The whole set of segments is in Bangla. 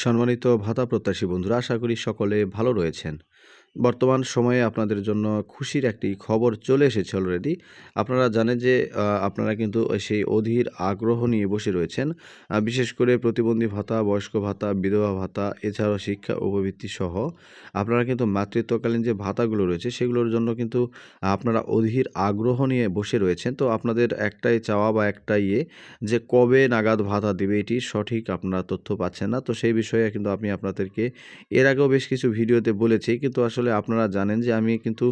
সম্মানিত ভাতা প্রত্যাশী বন্ধুরা, আশা করি সকলে ভালো রয়েছেন। বর্তমান সময়ে আপনাদের জন্য খুশির একটি খবর চলে এসেছে অলরেডি। আপনারা জানেন যে আপনারা কিন্তু সেই অধীর আগ্রহ নিয়ে বসে রয়েছেন। বিশেষ করে প্রতিবন্ধী ভাতা, বয়স্ক ভাতা, বিধবা ভাতা, এছাড়াও শিক্ষা উপবৃত্তি সহ আপনারা কিন্তু মাতৃত্বকালীন যে ভাতাগুলো রয়েছে সেগুলোর জন্য কিন্তু আপনারা অধীর আগ্রহ নিয়ে বসে রয়েছেন। তো আপনাদের একটাই চাওয়া বা একটাই যে কবে নাগাদ ভাতা দিবে এটি সঠিক আপনারা তথ্য পাচ্ছেন না। তো সেই বিষয়ে কিন্তু আমি আপনাদেরকে এর আগেও বেশ কিছু ভিডিওতে বলেছি, কিন্তু আসলে আপনারা জানেন যে আমি কিন্তু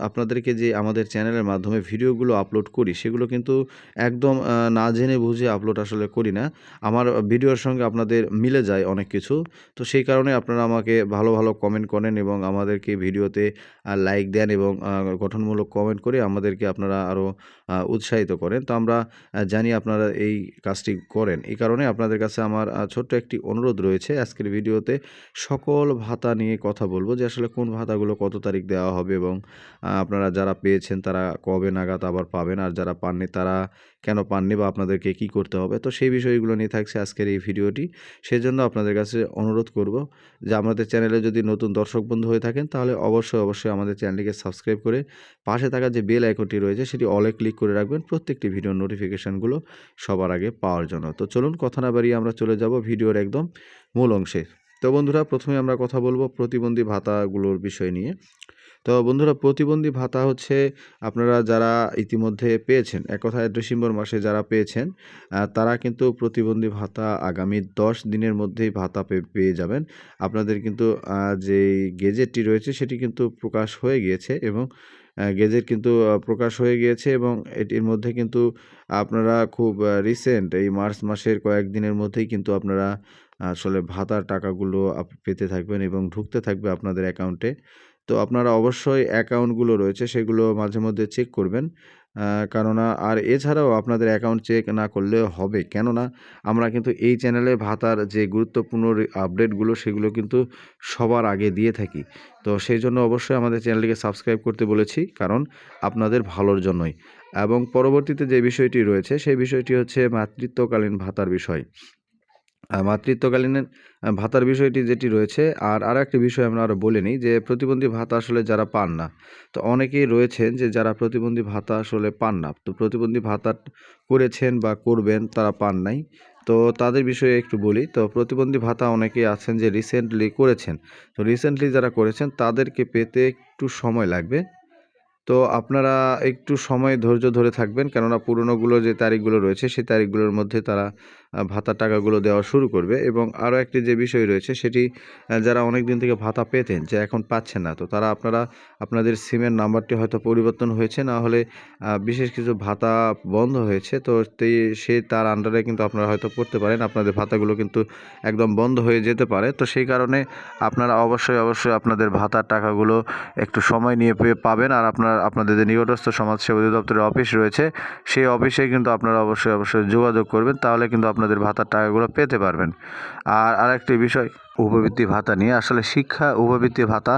আপনাদেরকে যে আমাদের চ্যানেলের মাধ্যমে ভিডিওগুলো আপলোড করি সেগুলো কিন্তু একদম না জেনে বুঝে আপলোড আসলে করি না। আমার ভিডিওর সঙ্গে আপনাদের মিলে যায় অনেক কিছু। তো সেই কারণে আপনারা আমাকে ভালো ভালো কমেন্ট করেন এবং আমাদেরকে ভিডিওতে লাইক দেন এবং গঠনমূলক কমেন্ট করে আমাদেরকে আপনারা আরও উৎসাহিত করেন। তো আমরা জানি আপনারা এই কাজটি করেন। এই কারণে আপনাদের কাছে আমার ছোট্ট একটি অনুরোধ রয়েছে। আজকের ভিডিওতে সকল ভাতা নিয়ে কথা বলব যে আসলে কোন ভাতাগুলো কত তারিখ দেওয়া হবে এবং আপনারা যারা পেয়েছেন তারা কবে নাগাদ আবার পাবেন, আর যারা পাননি তারা কেন পাননি বা আপনাদেরকে কি করতে হবে। তো সেই বিষয়গুলো নিয়ে থাকছে আজকের এই ভিডিওটি। সেজন্য আপনাদের কাছে অনুরোধ করব যে আমাদের চ্যানেলে যদি নতুন দর্শক বন্ধু হয়ে থাকেন তাহলে অবশ্যই আমাদের চ্যানেলটিকে সাবস্ক্রাইব করে পাশে থাকা যে বেল আইকনটি রয়েছে সেটি অলে ক্লিক করে রাখবেন প্রত্যেকটি ভিডিওর নোটিফিকেশানগুলো সবার আগে পাওয়ার জন্য। তো চলুন কথা না বাড়িয়ে আমরা চলে যাব ভিডিওর একদম মূল অংশে। তো বন্ধুরা, প্রথমে আমরা কথা বলবো প্রতিবন্ধী ভাতাগুলোর বিষয় নিয়ে। তো বন্ধুরা, প্রতিবন্ধী ভাতা হচ্ছে আপনারা যারা ইতিমধ্যে পেয়েছেন, এক কথায় ডিসেম্বর মাসে যারা পেয়েছেন তারা কিন্তু প্রতিবন্ধী ভাতা আগামী 10 দিনের মধ্যেই ভাতা পেয়ে যাবেন। আপনাদের কিন্তু যেই গেজেটটি রয়েছে সেটি কিন্তু প্রকাশ হয়ে গিয়েছে এবং গেজেট কিন্তু প্রকাশ হয়ে গিয়েছে এবং এটির মধ্যে কিন্তু আপনারা খুব রিসেন্ট এই মার্চ মাসের কয়েকদিনের মধ্যেই কিন্তু আপনারা আসলে ভাতার টাকাগুলো পেতে থাকবেন এবং ঢুকতে থাকবে আপনাদের অ্যাকাউন্টে। তো আপনারা অবশ্যই অ্যাকাউন্টগুলো রয়েছে সেগুলো মাঝে মধ্যে চেক করবেন। কেননা আর এছাড়াও আপনাদের অ্যাকাউন্ট চেক না করলেও হবে। কেননা আমরা কিন্তু এই চ্যানেলে ভাতার যে গুরুত্বপূর্ণ আপডেটগুলো সেগুলো কিন্তু সবার আগে দিয়ে থাকি। তো সেইজন্য অবশ্যই আমাদের চ্যানেলটিকে সাবস্ক্রাইব করতে বলেছি, কারণ আপনাদের ভালোর জন্যই। এবং পরবর্তীতে যে বিষয়টি রয়েছে সেই বিষয়টি হচ্ছে মাতৃত্বকালীন ভাতার বিষয়। মাতৃত্বকালীন ভাতার বিষয়টি যেটি রয়েছে, আর আরেকটি বিষয় আমরা আরও বলে নিই যে প্রতিবন্ধী ভাতা আসলে যারা পান না, তো অনেকেই রয়েছেন যে যারা প্রতিবন্ধী ভাতা আসলে পান না, তো প্রতিবন্ধী ভাতা করেছেন বা করবেন তারা পান নাই। তো তাদের বিষয়ে একটু বলি। তো প্রতিবন্ধী ভাতা অনেকেই আছেন যে রিসেন্টলি করেছেন। তো রিসেন্টলি যারা করেছেন তাদেরকে পেতে একটু সময় লাগবে। তো আপনারা একটু সময় ধৈর্য ধরে থাকবেন, কেননা পুরনোগুলো যে তারিখগুলো রয়েছে সেই তারিখগুলোর মধ্যে তারা ভাতার টাকাগুলো দেওয়া শুরু করবে। এবং আরও একটি যে বিষয় রয়েছে সেটি, যারা অনেক দিন থেকে ভাতা পেতেন যে এখন পাচ্ছেন না, তো তারা আপনাদের সিমের নাম্বারটি হয়তো পরিবর্তন হয়েছে, না হলে বিশেষ কিছু ভাতা বন্ধ হয়েছে। তো সে তার আন্ডারে কিন্তু আপনারা হয়তো পড়তে পারেন, আপনাদের ভাতাগুলো কিন্তু একদম বন্ধ হয়ে যেতে পারে। তো সেই কারণে আপনারা অবশ্যই আপনাদের ভাতার টাকাগুলো একটু সময় নিয়ে পাবেন। আর আপনাদের যে নিকটস্থ সমাজসেবা অধিদপ্তরের অফিস রয়েছে সেই অফিসে কিন্তু আপনারা অবশ্যই যোগাযোগ করবেন, তাহলে কিন্তু আপনাদের ভাতার টাকাগুলো পেতে পারবেন। আর আরেকটি বিষয় উপবৃত্তি ভাতা নিয়ে, আসলে শিক্ষা উপবৃত্তি ভাতা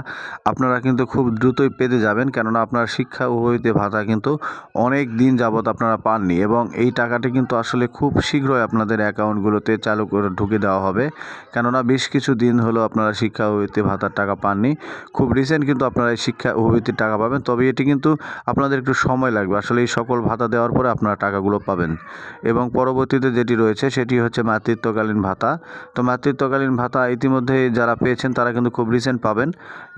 আপনারা কিন্তু খুব দ্রুতই পেতে যাবেন, কেননা আপনার শিক্ষা উপবৃত্তি ভাতা কিন্তু অনেক দিন যাবৎ আপনারা পাননি এবং এই টাকাটি কিন্তু আসলে খুব শীঘ্রই আপনাদের অ্যাকাউন্টগুলোতে চালু করে ঢুকে দেওয়া হবে। কেননা বেশ কিছু দিন হলো আপনারা শিক্ষা উপবৃত্তি ভাতার টাকা পাননি। খুব রিসেন্ট কিন্তু আপনারা এই শিক্ষা উপবৃত্তির টাকা পাবেন, তবে এটি কিন্তু আপনাদের একটু সময় লাগবে। আসলে এই সকল ভাতা দেওয়ার পরে আপনারা টাকাগুলো পাবেন। এবং পরবর্তীতে যেটি রয়েছে সেটি হচ্ছে মাতৃত্বকালীন ভাতা। তো মাতৃত্বকালীন ভাতা ইতিমধ্যে যারা পেয়েছেন তারা কিন্তু খুব রিসেন্ট পাবেন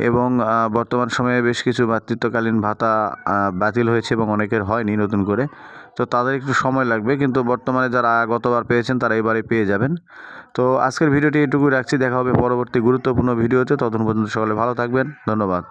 এবং বর্তমান সময়ে বেশ কিছু মাতৃত্বকালীন ভাতা বাতিল হয়েছে এবং অনেকের হয়নি নতুন করে। তো তাদের একটু সময় লাগবে, কিন্তু বর্তমানে যারা গতবার পেয়েছেন তারা এবারে পেয়ে যাবেন। তো আজকের ভিডিওটি এটুকুই রাখছি, দেখা হবে পরবর্তী গুরুত্বপূর্ণ ভিডিওতে। ততক্ষণ পর্যন্ত সকলে ভালো থাকবেন, ধন্যবাদ।